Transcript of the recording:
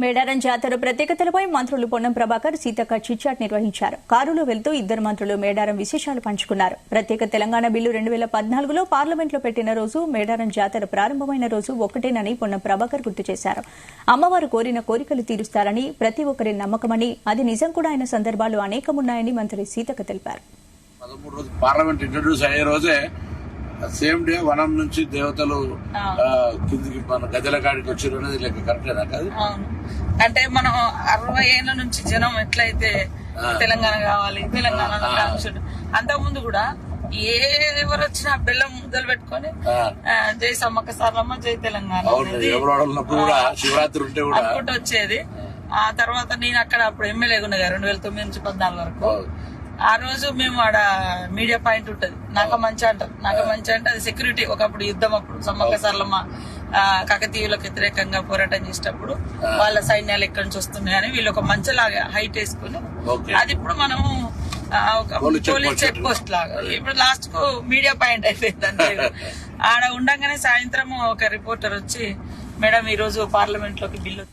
మేడారం జాతర ప్రత్యేకతలపై మంత్రులు పొన్నం ప్రభాకర్ సీతక్క చిట్చాట్ నిర్వహించారు. కారులో వెళ్తూ ఇద్దరు మంత్రులు మేడారం విశేషాలు పంచుకున్నారు. ప్రత్యేక తెలంగాణ బిల్లు 2014లో పార్లమెంట్లో పెట్టిన రోజు మేడారం జాతర ప్రారంభమైన రోజు ఒక్కటేనని పొన్నం ప్రభాకర్ గుర్తు చేశారు. అమ్మవారు కోరిన కోరికలు తీరుస్తారని, ప్రతి ఒక్కరి నమ్మకమని, అది నిజం కూడా అయిన సందర్భాలు అనేకమున్నాయని మంత్రి సీతక్క తెలిపారు. 13 రోజు పార్లమెంట్ ఇంట్రడ్యూస్ అయ్యే రోజే సేమ్ డే వనం నుంచి దేవతలు కిందికి మన గజల కాడికి వచ్చారు అనేది లెక్క కరెక్టేనా కాదు? అంటే మనం 60 ఏళ్ల నుంచి జనం ఎట్లయితే తెలంగాణ కావాలి, తెలంగాణ అంతకుముందు కూడా ఎవరు వచ్చినా బెల్లం ముద్దలు పెట్టుకొని జై సమ్మక్క సారలమ్మ జై తెలంగాణ శివరాత్రి ఉంటే కూడా అనుకుంటూ వచ్చేది. ఆ తర్వాత నేను అక్కడ అప్పుడు ఎమ్మెల్యే ఉన్నగా 2009 నుంచి 2014 వరకు. ఆ రోజు మేము ఆడ మీడియా పాయింట్ ఉంటది, నాకు మంచి అంటారు. నాకు మంచి అంటే అది సెక్యూరిటీ. ఒకప్పుడు యుద్ధం అప్పుడు సమ్మక్క సారలమ్మ కాకతీయులకు వ్యతిరేకంగా పోరాటం చేసేటప్పుడు వాళ్ళ సైన్యాలు ఎక్కడి నుంచి వస్తున్నాయని వీళ్ళు ఒక మంచలాగా హైట్ వేసుకుని, అది ఇప్పుడు మనం పోలీస్ చెక్ పోస్ట్ లాగా ఇప్పుడు లాస్ట్ కు మీడియా పాయింట్ అయిపోయింది అంతే. ఆడ ఉండగానే సాయంత్రం ఒక రిపోర్టర్ వచ్చి, మేడం ఈ రోజు పార్లమెంట్ లోకి బిల్లు